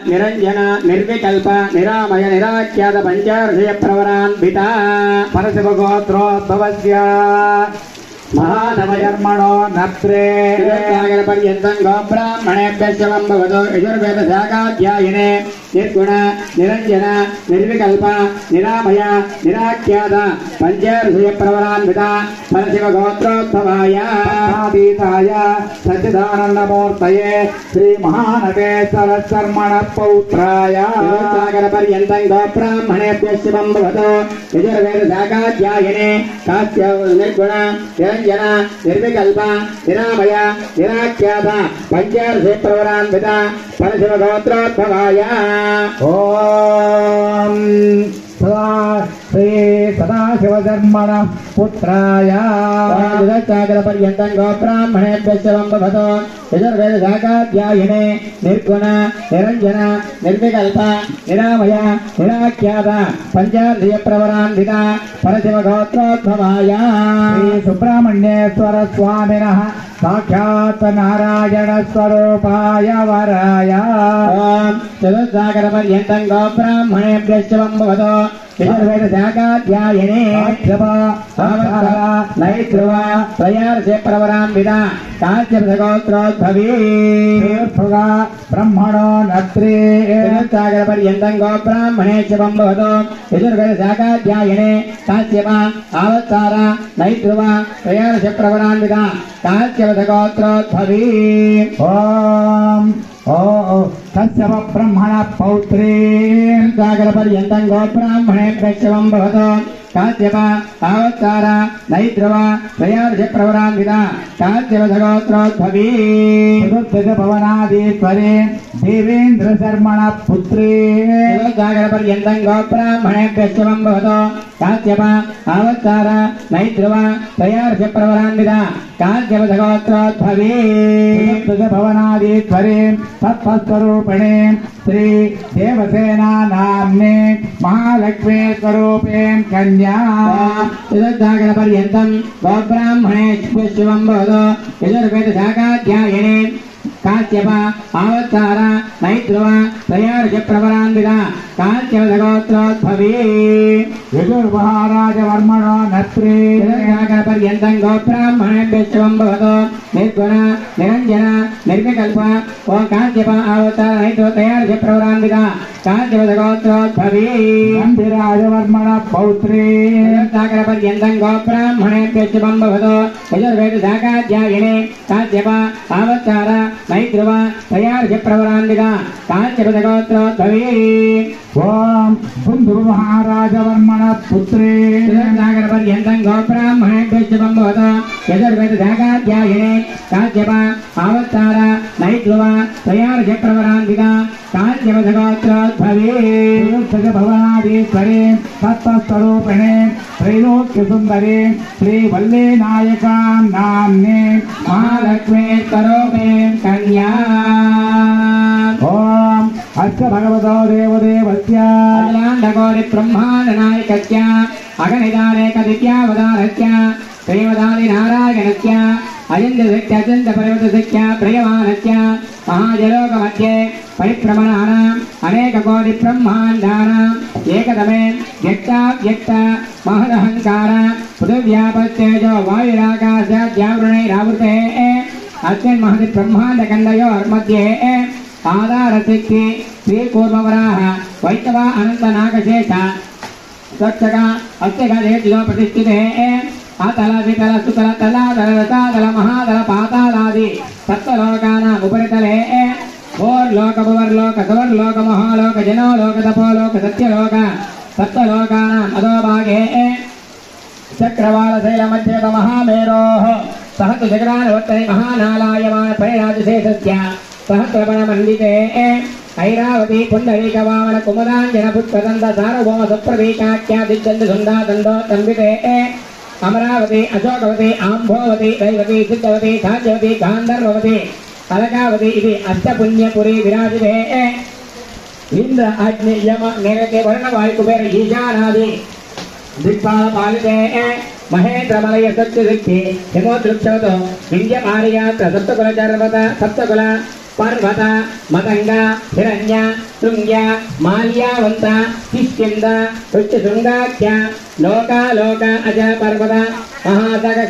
निरंजन निर्विकल्प निरामय निराख्यात पंचार्षय प्रवरान्विता परशिवगोत्रोद्भवस्य महानवजर्मणो नत्रे पर्यन्तं गोब्राह्मणेभ्यः शवं भवतो यजुर्वेदशाखाध्यायिने निर्गुण निरंजन निर्विकल्प निरामय निराख्यात पंचार्षय प्रवरान्विता परशिवगोत्रोद्भवाय आदिताय सच्चिदानन्दमूर्तये श्री महानवेश्वर शर्मण पौत्राय पर्यन्तं गोब्राह्मणेभ्यः शवं भवतो यजुर्वेदशाखाध्यायिने कास्य निर्गुण निरंजन निर्विकल्प निरामय निराख्यात पंचार्षय प्रवरान्विता परशिवगोत्रोद्भवाय ओम श्री सदाशिवधर्मण पुत्राय पर्यन्तं गोब्राह्मणेभ्यः शवं भवतो यजुर्वेदशाखाध्यायिने निर्गुण निरंजन निर्विकल्प निरामय निराख्यात पंचार्षय प्रवरान्विता परशिवगोत्रोद्भवाय श्री सुब्रह्मण्येश्वर स्वामिनः साक्षात् नारायण स्वरूपाय वराय चतुस्सागर पर्यन्तं गोब्राह्मणेभ्यः शवं भवतो यजुर्वेदशाखाध्यायिने नैत्रुव त्रयार्षय प्रवरान्विता काश्यपगोत्रोद्भवी ब्रह्मणो नत्रे चतुस्सागर पर्यन्तं गोब्राह्मणेभ्यः शवं भवतो यजुर्वेदशाखाध्यायिने काश्यप आवत्सार नैत्रुव त्रयार्षय प्रवरान्विता काश्यपगोत्रोद्भवी ओम कश्यप ब्रह्मण पौत्रे सागर पर्यन्तं गोब्राह्मणेभ्यः शवं भवतो काश्यप आवत्सार नैद्रव त्रयार्षय प्रवरान्विता काश्यपगोत्रोद्भवी भवनादीश्वरे देवेन्द्र शर्मण पुत्रे सागर पर्यन्तं गोब्राह्मणेभ्यः शवं भवतो काश्यप आवत्सार नैद्रव त्रयार्षय प्रवरान्विता काश्यपगोत्रोद्भवी भवनादीश्वरे तत्स्वरूपिणे श्री देवसेना नाम्ने महालक्ष्मी स्वरूपेण कन्या चतुस्सागर पर्यन्तं गोब्राह्मणेभ्यः शवं भवतो यजुर्वेदशाखाध्यायिने काश्यप आवत्सार नैद्रुव त्रयार्षय प्रवरान्विता काश्यपगोत्रोद्भवी यजुर्महाराजवर्मणो नत्रे चतुस्सागर पर्यन्तं गोब्राह्मणेभ्यः शवं भवतो निर्गुण निरंजन निर्विकल्प ओं काश्यप आवत्सार नैद्रुव त्रयार्षय प्रवरान्विता काश्यपगोत्रोद्भवी गंभीराजवर्मण पौत्रे चतुस्सागर पर्यन्तं गोब्राह्मणेभ्यः शवं भवतो यजुर्वेदशाखाध्यायिने काश्यप आवत्सार नैद्रुव त्रयार्षय प्रवरान्विता काश्यपगोत्रोद्भवी ओम बुन्धुमहाराजवर्मण पुत्रे चतुस्सागर पर्यन्तं गोब्राह्मणेभ्यः शवं भवतो यजुर्वेदशाखाध्यायिने काश्यप आवत्सार नैद्रुव त्रयार्षय प्रवरान्विता काश्यपगोत्रोद्भवी भवनादीश्वरे तत्स्वरूपिणे त्रैलोक्यसुन्दरे श्रीवल्ली नायका नाम्ने महालक्ष्मी स्वरूपेण कन्या ओम अस्य भगवतो देवदेवस्य अखिलाण्डकोटि ब्रह्माण्ड नायकस्य अगणितानेकदित्यावतारस्य श्रीमदादि नारायणस्य अजन्तशक्ति अजन्त पर्वतशक्त्या प्रियमाणस्य महाजलोकमध्ये परिभ्रमणानाम् अनेककोटि ब्रह्माण्डानाम् एकतमे व्यक्ताव्यक्त महदहङ्कार पृथिव्यापस्तेजो वायुराकाशाद्यावृणैरावृते अस्मिन् महति ब्रह्माण्डखण्डयोर्मध्ये आधारशक्ति श्रीकूर्मवराह वैष्णव अनन्तनागशेष स्वच्छका अस्त्यगदेशो प्रतिष्ठिते अतल वितल सुतल तलातल रसातल महातल पातालादि सप्तलोकानाम् उपरितले भोर्लोक भुवर्लोक सुवर्लोक महालोक जनोलोक तपोलोक सत्यलोक सप्तलोकानाम् अधोभागे चक्रवालशैलमध्ये महामेरोः सहस्र जगदानुवर्तने महानालायमान परिराजशेषस्य सहस्रवनमण्डिते ऐरावती पुण्डरीकवामन कुमुदाञ्जन पुष्पदन्त सार्वभौम सुप्रतीकाख्या दिग्गन्ध सुन्दा दन्दो तन्विते अमरावती अशोकवती आम्भोवती दैवती सिद्धवती साध्यवती गान्धर्ववती अलकावती इति अष्टपुण्यपुरी विराजिते इंद्र अग्नि यम नैऋत्य वरुण वायु कुबेर ईशानादि दिक्पाल पालिते महेन्द्रमलय सत्यशक्ति हिमोदृक्षवतो विंध्यमार्यात्र सप्तकुल पर्वत मतंग हिरण्य शृंग्य माल्यावंत किष्किंद उच्चशृंगाख्य लोक अज पर्वत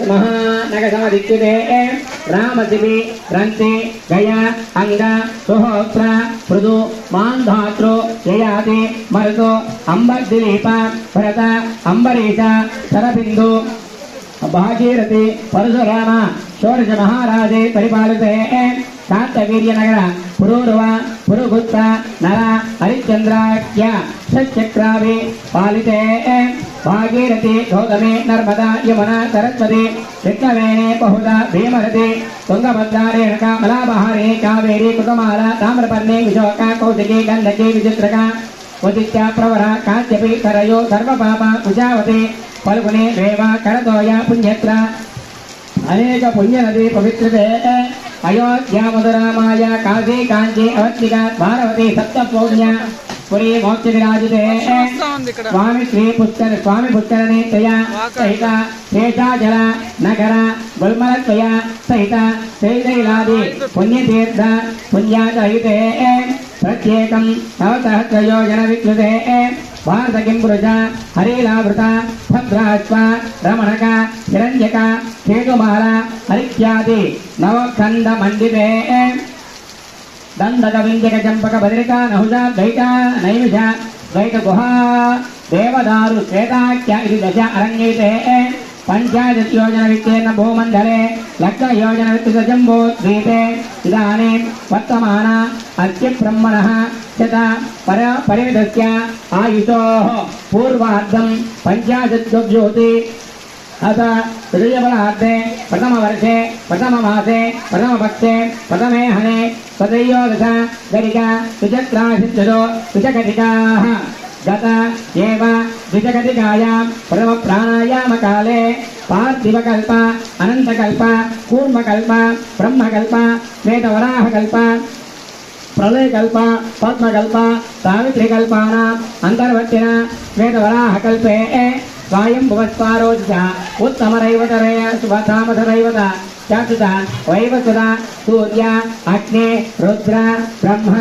महानगसमदिक्युते रामशिवि रंति गया अंग सुहोत्र पृदु मान्धातृ ययाति मरुतो अंबर्दिलीप भरत अंबरीश शरबिंदु भागीरथी परशुराम षोडश महाराजे परिपालिते शान्तवीर्यनगर पुरूर्व पुरुगुप्त नर हरिश्चंद्राख्य षट्चक्राभि पालिते भागीरथी गौतमी नर्मदा यमुना सरस्वती कृष्णवेणी बहुधा भीमरथी तुंगभद्रा रेणुका मलाबहारी कावेरी कृतमाला ताम्रपर्णी विशोका कौशिकी गंडकी विचित्रका उदित्या प्रवरा काश्यपी सरयो सर्वपापा कुशावती फल्गुनी रेवा करतोय पुण्यत्र अनेक पुण्यनदी पवित्रते अयोध्या मधुरा माया काशी कांची अवत्तिका भारवती सप्तपौण्य पुरी मोक्ष विराजिते स्वामी श्री पुष्करणी तया सहित शेषाचल नगर गुल्मलत्वया सहित श्रीशैलादि पुण्यतीर्थ पुण्याचहिते प्रत्येकं नवसहस्रयोजन विकृते भारतकिंपुरुष हरिलावृत भद्राश्व रमणक हिरण्यक केतुमाला हरिख्याति नवखंड मंडिते दंडक विंजक चंपक बद्रिका नहुजा द्वैता नैमिष द्वैत गुहा देवदारु श्वेताख्य इति दश अरण्यैते पंचाशद्योजन विस्तीर्ण भूमंडले लक्षण योजन विस्तृत जम्बो द्वीपे इदानीं वर्तमान अस्य ब्रह्मणः शत परिमितस्य आयुषोः पूर्वार्धं पंचाशद्योति अथ तृतीयबलार्धे प्रथमवर्षे प्रथममासे प्रथमपक्षे प्रथमे हने तत्रयोदश गरिका द्विचक्राशिद्यो द्विचकटिकाः गत एव द्विचकटिकायां प्रथमप्राणायामकाले पार्थिवकल्प अनन्तकल्प कूर्मकल्प ब्रह्मकल्प श्वेतवराहकल्प प्रलयकल्प पद्मकल्प सावित्रिकल्पानाम् अन्तर्वर्तिना श्वेतवराहकल्पे स्वायम्भुवस्वारोच उत्तमरैवतरय सुभसामधरैवत चातुता वैवसुता सूर्य अग्नि रुद्र ब्रह्म